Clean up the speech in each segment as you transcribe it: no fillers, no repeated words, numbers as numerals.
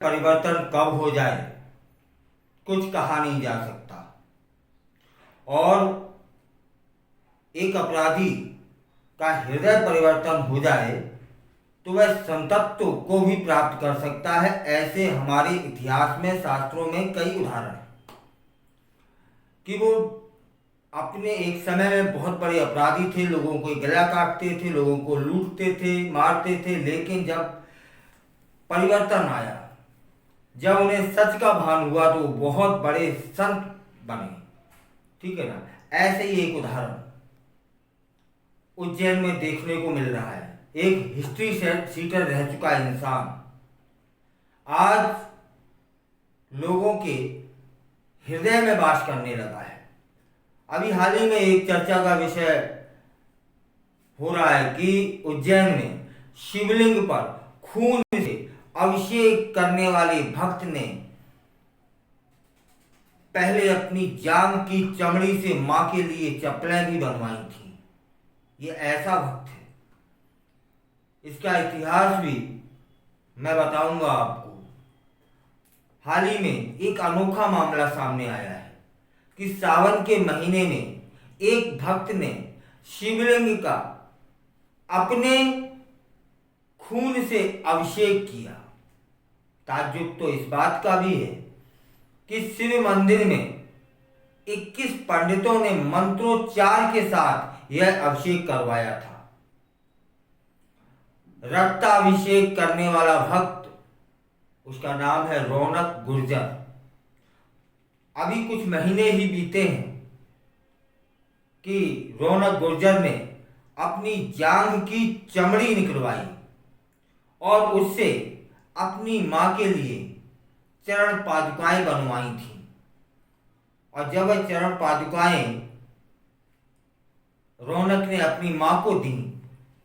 परिवर्तन कब हो जाए कुछ कहा नहीं जा सकता। और एक अपराधी का हृदय परिवर्तन हो जाए तो वह संतत्व को भी प्राप्त कर सकता है। ऐसे हमारे इतिहास में, शास्त्रों में कई उदाहरण हैं कि वो अपने एक समय में बहुत बड़े अपराधी थे, लोगों को गला काटते थे, लोगों को लूटते थे, मारते थे, लेकिन जब परिवर्तन आया, जब उन्हें सच का भान हुआ तो बहुत बड़े संत बने। ठीक है ना। ऐसे ही एक उदाहरण उज्जैन में देखने को मिल रहा है। एक हिस्ट्री सीटर रह चुका इंसान आज लोगों के हृदय में वास करने लगा है। अभी हाल ही में एक चर्चा का विषय हो रहा है कि उज्जैन में शिवलिंग पर खून से अभिषेक करने वाले भक्त ने पहले अपनी जांघ की चमड़ी से मां के लिए चप्पलें भी बनवाई थी। ये ऐसा भक्त है, इसका इतिहास भी मैं बताऊंगा आपको। हाल ही में एक अनोखा मामला सामने आया है कि सावन के महीने में एक भक्त ने शिवलिंग का अपने खून से अभिषेक किया। ताज्जुब तो इस बात का भी है कि शिव मंदिर में 21 पंडितों ने मंत्रोच्चार के साथ यह अभिषेक करवाया था। रक्ताभिषेक करने वाला भक्त, उसका नाम है रौनक गुर्जर। अभी कुछ महीने ही बीते हैं कि रौनक गुर्जर ने अपनी जांघ की चमड़ी निकलवाई और उससे अपनी मां के लिए चरण पादुकाएं बनवाई थी। और जब वह चरण पादुकाएं रौनक ने अपनी मां को दी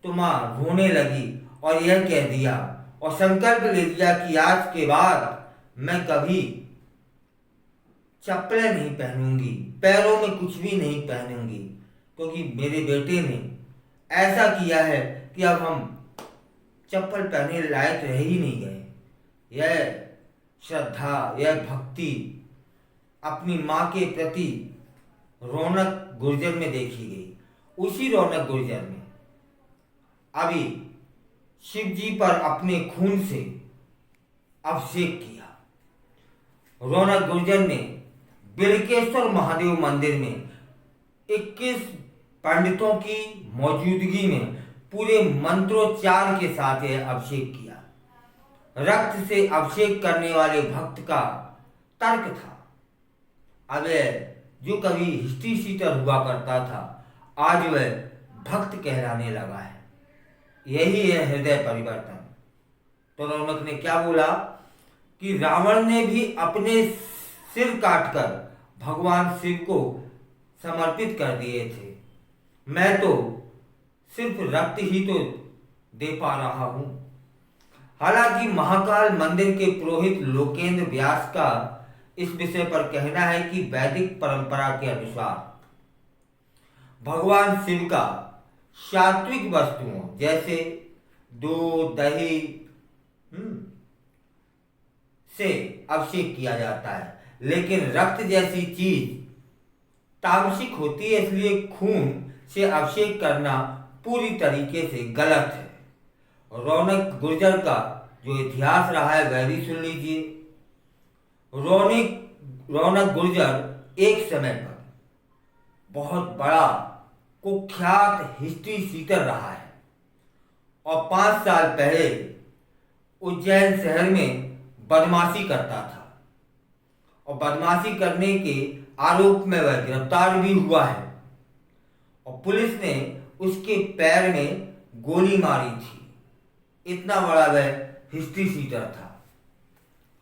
तो मां रोने लगी और यह कह दिया और संकल्प ले लिया कि आज के बाद मैं कभी चप्पलें नहीं पहनूंगी, पैरों में कुछ भी नहीं पहनूंगी, क्योंकि मेरे बेटे ने ऐसा किया है कि अब हम चप्पल पहनने लायक रह ही नहीं गए। यह श्रद्धा, यह भक्ति अपनी मां के प्रति रौनक गुर्जर में देखी गई। उसी रौनक गुर्जर ने अभी शिव जी पर अपने खून से अभिषेक किया। रौनक गुर्जर ने बिलकेश्वर महादेव मंदिर में 21 पंडितों की मौजूदगी में पूरे मंत्रोच्चार के साथ यह अभिषेक किया। रक्त से अभिषेक करने वाले भक्त का तर्क था, अब जो कभी हिस्ट्री सीटर हुआ करता था आज वह भक्त कहलाने लगा है। यही है हृदय परिवर्तन। तो रौनक ने क्या बोला कि रावण ने भी अपने सिर काटकर भगवान शिव को समर्पित कर दिए थे, मैं तो सिर्फ रक्त ही तो दे पा रहा हूं। हालांकि महाकाल मंदिर के पुरोहित लोकेंद्र व्यास का इस विषय पर कहना है कि वैदिक परंपरा के अनुसार भगवान शिव का सात्विक वस्तुओं जैसे दूध, दही से अभिषेक किया जाता है, लेकिन रक्त जैसी चीज तामसिक होती है, इसलिए खून से अभिषेक करना पूरी तरीके से गलत है। रौनक गुर्जर का जो इतिहास रहा है वह भी सुन लीजिए। रौनक गुर्जर एक समय पर बहुत बड़ा कुख्यात हिस्ट्री सीटर रहा है और 5 साल पहले उज्जैन शहर में बदमाशी करता था और बदमाशी करने के आरोप में वह गिरफ्तार भी हुआ है और पुलिस ने उसके पैर में गोली मारी थी। इतना बड़ा वह हिस्ट्री सीटर था।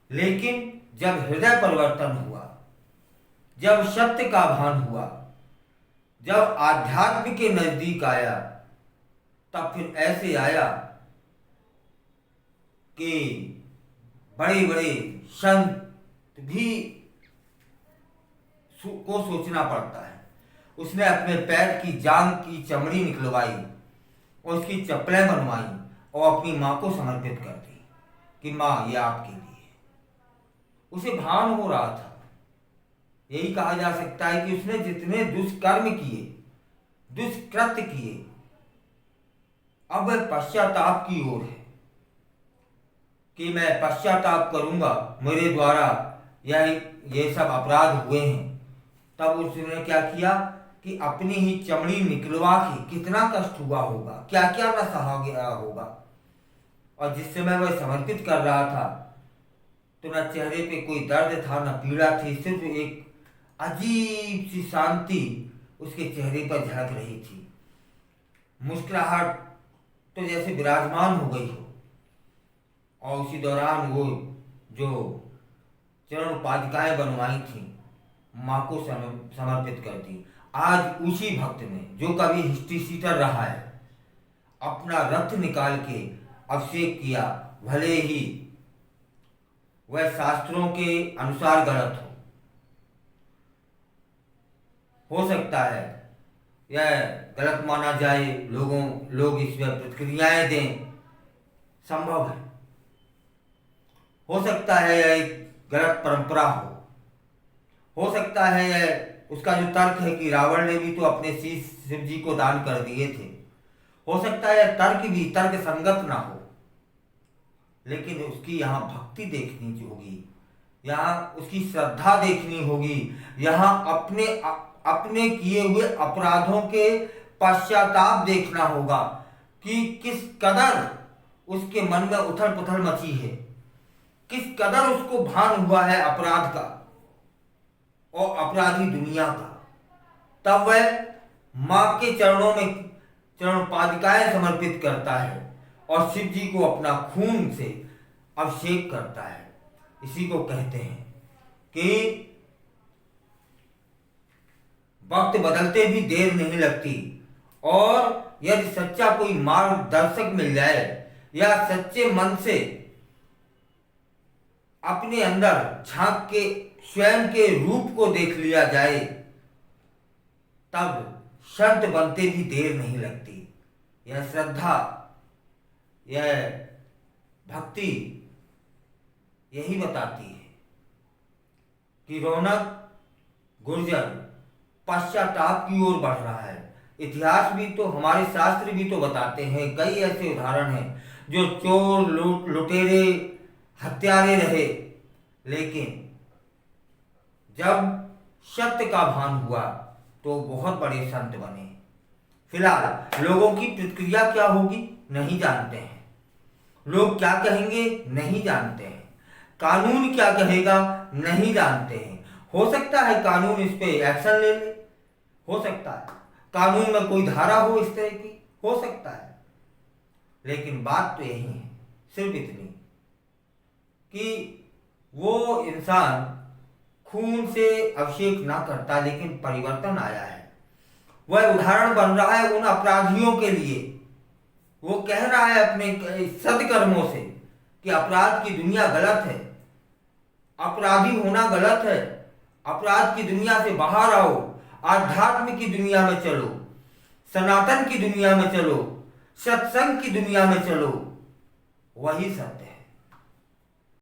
लेकिन जब हृदय परिवर्तन हुआ, जब सत्य का भान हुआ, जब आध्यात्म के नजदीक आया, तब फिर ऐसे आया कि बड़े बड़े संत भी को सोचना पड़ता है। उसने अपने पैर की जांघ की चमड़ी निकलवाई और उसकी चप्पलें बनवाई और अपनी मां को समर्पित कर दी कि मां ये आपके लिए। उसे भान हो रहा था। यही कहा जा सकता है कि उसने जितने दुष्कर्म किए, दुष्कृत्य किए, अब वह पश्चाताप की ओर है कि मैं पश्चाताप करूंगा, मेरे द्वारा ये सब अपराध हुए हैं। तब उसने क्या किया कि अपनी ही चमड़ी निकलवा के, कितना कष्ट हुआ होगा, क्या क्या न सहा गया होगा। और जिस समय वह समर्पित कर रहा था तो न चेहरे पे कोई दर्द था, न पीड़ा थी, सिर्फ एक अजीब सी शांति उसके चेहरे पर झलक रही थी। मुस्कुराहट तो जैसे विराजमान हो गई हो। और उसी दौरान वो जो चरण पादुकाएं बनवाई थी, माँ को समर्पित कर दी। आज उसी भक्त ने, जो कभी हिस्ट्री सीटर रहा है, अपना रक्त निकाल के अभिषेक किया, भले ही वह शास्त्रों के अनुसार गलत हो सकता है यह गलत माना जाए, लोग इसमें प्रतिक्रियाएं दें, संभव है। हो सकता है यह एक गलत परंपरा हो सकता है यह उसका जो तर्क है कि रावण ने भी तो अपने शीश शिव जी को दान कर दिए थे, हो सकता है यह तर्क भी तर्क संगत ना हो, लेकिन उसकी यहाँ भक्ति देखनी होगी, यहाँ उसकी श्रद्धा देखनी होगी, यहाँ अपने किए हुए अपराधों के पश्चाताप देखना होगा कि किस कदर उसके मन में उथल पुथल मची है, किस कदर उसको भान हुआ है अपराध का और अपराधी दुनिया का। तब वह माँ के चरणों में चरण पादुकाएं समर्पित करता है और शिव जी को अपना खून से अभिषेक करता है। इसी को कहते हैं कि वक्त बदलते भी देर नहीं लगती, और यदि सच्चा कोई मार्गदर्शक मिल जाए या सच्चे मन से अपने अंदर झांक के स्वयं के रूप को देख लिया जाए, तब शर्त बनते भी देर नहीं लगती। यह श्रद्धा, यह भक्ति यही बताती है कि रौनक गुर्जर पश्चाताप की ओर बढ़ रहा है। इतिहास भी तो, हमारे शास्त्र भी तो बताते हैं, कई ऐसे उदाहरण हैं जो चोर, लुटेरे, हत्यारे रहे, लेकिन जब सत्य का भान हुआ तो बहुत बड़े संत बने। फिलहाल लोगों की प्रतिक्रिया क्या होगी नहीं जानते हैं, लोग क्या कहेंगे नहीं जानते हैं, कानून क्या कहेगा नहीं जानते हैं। हो सकता है कानून इस पे एक्शन ले ले, हो सकता है कानून में कोई धारा हो इस तरह की, हो सकता है, लेकिन बात तो यही है, सिर्फ इतनी कि वो इंसान खून से अभिषेक ना करता, लेकिन परिवर्तन आया है। वह उदाहरण बन रहा है उन अपराधियों के लिए। वो कह रहा है अपने सत्कर्मों से कि अपराध की दुनिया गलत है, अपराधी होना गलत है, अपराध की दुनिया से बाहर आओ, आध्यात्म की दुनिया में चलो, सनातन की दुनिया में चलो, सत्संग की दुनिया में चलो, वही सत्य है।